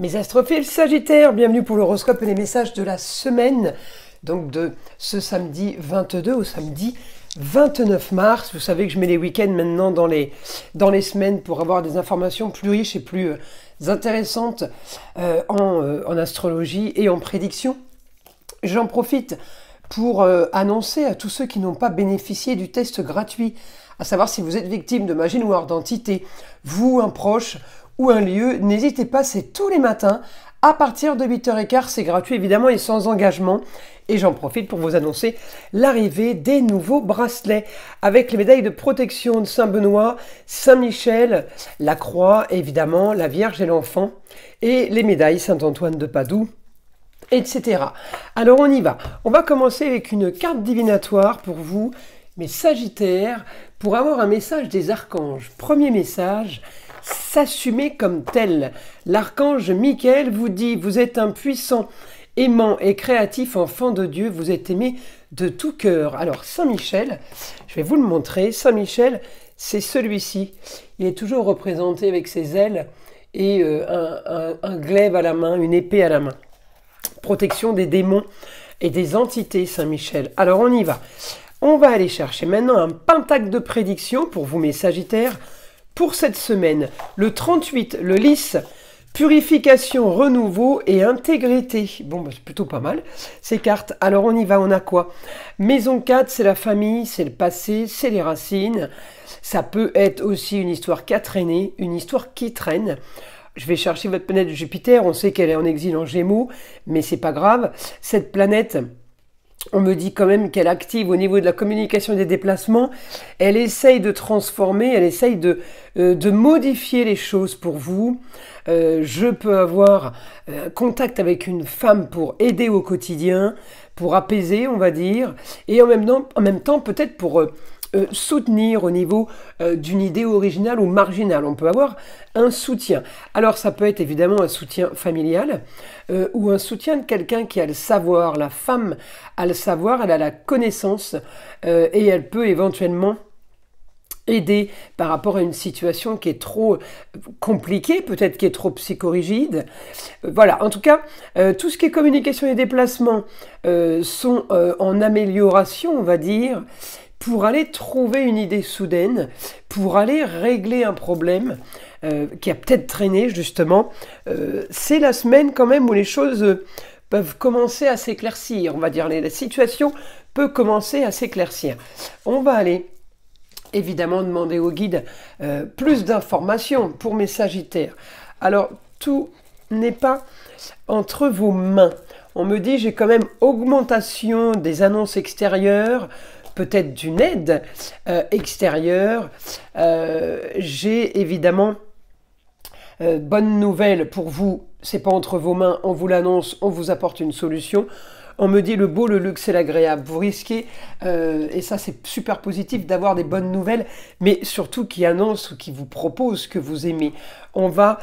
Mes astrophiles Sagittaires, bienvenue pour l'horoscope et les messages de la semaine, donc de ce samedi 22 au samedi 29 mars. Vous savez que je mets les week-ends maintenant dans les semaines pour avoir des informations plus riches et plus intéressantes en astrologie et en prédiction. J'en profite pour annoncer à tous ceux qui n'ont pas bénéficié du test gratuit, à savoir si vous êtes victime de magie noire, d'entité, vous, un proche ou un lieu, n'hésitez pas, c'est tous les matins à partir de 8h15, c'est gratuit évidemment et sans engagement. Et j'en profite pour vous annoncer l'arrivée des nouveaux bracelets avec les médailles de protection de Saint-Benoît, Saint-Michel, la Croix, évidemment, la Vierge et l'Enfant, et les médailles Saint-Antoine de Padoue, etc. Alors on y va. On va commencer avec une carte divinatoire pour vous, mes Sagittaires, pour avoir un message des archanges. Premier message: s'assumer comme tel. L'archange Michael vous dit: vous êtes un puissant, aimant et créatif enfant de Dieu, vous êtes aimé de tout cœur. Alors Saint-Michel, je vais vous le montrer. Saint-Michel, c'est celui-ci. Il est toujours représenté avec ses ailes et un glaive à la main, une épée à la main. Protection des démons et des entités, Saint-Michel. Alors on y va. On va aller chercher maintenant un pentacle de prédiction pour vous, mes Sagittaires. Pour cette semaine, le 38, le lys, purification, renouveau et intégrité. Bon, bah, c'est plutôt pas mal, ces cartes. Alors, on y va, on a quoi? Maison 4, c'est la famille, c'est le passé, c'est les racines. Ça peut être aussi une histoire qui a traîné, une histoire qui traîne. Je vais chercher votre planète Jupiter, on sait qu'elle est en exil en Gémeaux, mais c'est pas grave. Cette planète, on me dit quand même qu'elle active au niveau de la communication et des déplacements. Elle essaye de transformer, elle essaye de modifier les choses pour vous. Je peux avoir contact avec une femme pour aider au quotidien, pour apaiser, on va dire, et en même temps peut-être pour soutenir au niveau d'une idée originale ou marginale. On peut avoir un soutien. Alors ça peut être évidemment un soutien familial ou un soutien de quelqu'un qui a le savoir. La femme a le savoir, elle a la connaissance et elle peut éventuellement aider par rapport à une situation qui est trop compliquée, peut-être qui est trop psychorigide. Voilà, en tout cas, tout ce qui est communication et déplacement sont en amélioration, on va dire, pour aller trouver une idée soudaine, pour aller régler un problème qui a peut-être traîné, justement. C'est la semaine quand même où les choses peuvent commencer à s'éclaircir, on va dire. La situation peut commencer à s'éclaircir. On va aller évidemment demander au guide plus d'informations pour mes Sagittaires. Alors, tout n'est pas entre vos mains. On me dit, j'ai quand même augmentation des annonces extérieures, peut-être d'une aide extérieure. J'ai évidemment bonne nouvelle pour vous, c'est pas entre vos mains, on vous l'annonce, on vous apporte une solution. On me dit le beau, le luxe et l'agréable. Vous risquez, et ça c'est super positif, d'avoir des bonnes nouvelles, mais surtout qui annoncent ou qui vous proposent que vous aimez. On va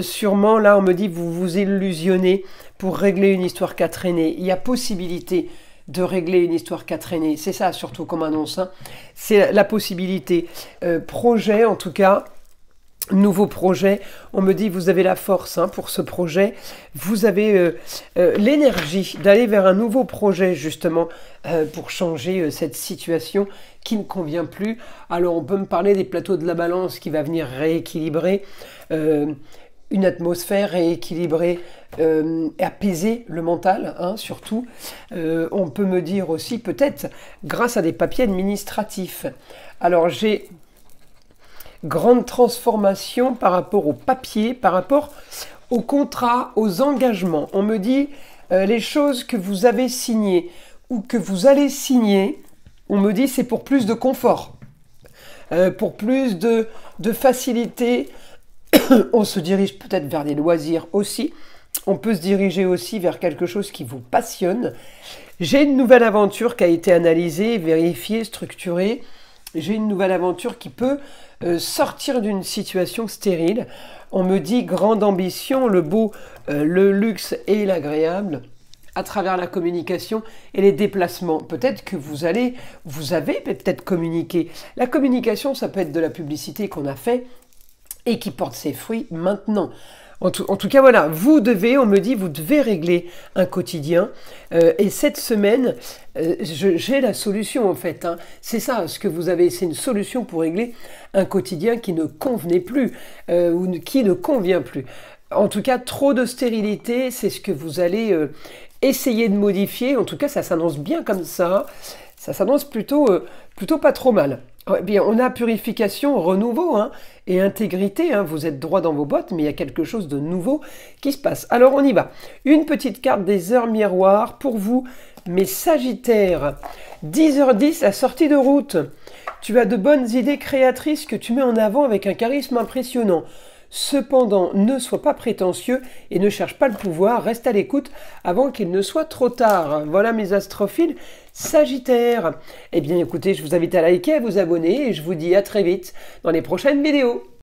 sûrement, là on me dit, vous vous illusionnez pour régler une histoire qui a traîné. Il y a possibilité de régler une histoire qui a traîné. C'est ça surtout comme annonce. Hein. C'est la possibilité. Projet en tout cas. Nouveau projet, on me dit vous avez la force pour ce projet, vous avez l'énergie d'aller vers un nouveau projet justement pour changer cette situation qui ne convient plus. Alors on peut me parler des plateaux de la balance qui va venir rééquilibrer une atmosphère, rééquilibrer et apaiser le mental surtout. On peut me dire aussi peut-être grâce à des papiers administratifs. Alors j'ai grande transformation par rapport au papier, par rapport aux contrats, aux engagements. On me dit les choses que vous avez signées ou que vous allez signer, on me dit c'est pour plus de confort, pour plus de facilité. On se dirige peut-être vers des loisirs aussi. On peut se diriger aussi vers quelque chose qui vous passionne. J'ai une nouvelle aventure qui a été analysée, vérifiée, structurée. J'ai une nouvelle aventure qui peut sortir d'une situation stérile. On me dit grande ambition, le beau, le luxe et l'agréable à travers la communication et les déplacements. Peut-être que vous avez peut-être communiqué. La communication, ça peut être de la publicité qu'on a fait et qui porte ses fruits maintenant. En tout cas, voilà, vous devez, on me dit, vous devez régler un quotidien. Et cette semaine, j'ai la solution en fait, hein. C'est ça, ce que vous avez, c'est une solution pour régler un quotidien qui ne convenait plus ou qui ne convient plus. En tout cas, trop de stérilité, c'est ce que vous allez essayer de modifier. En tout cas, ça s'annonce bien comme ça. Ça s'annonce plutôt pas trop mal. Eh bien, on a purification, renouveau hein, et intégrité. Hein. Vous êtes droit dans vos bottes, mais il y a quelque chose de nouveau qui se passe. Alors, on y va. Une petite carte des heures miroirs pour vous, mes Sagittaires. 10h10, la sortie de route. Tu as de bonnes idées créatrices que tu mets en avant avec un charisme impressionnant. Cependant, ne sois pas prétentieux et ne cherche pas le pouvoir, reste à l'écoute avant qu'il ne soit trop tard. Voilà mes astrophiles Sagittaires. Eh bien écoutez, je vous invite à liker, à vous abonner et je vous dis à très vite dans les prochaines vidéos.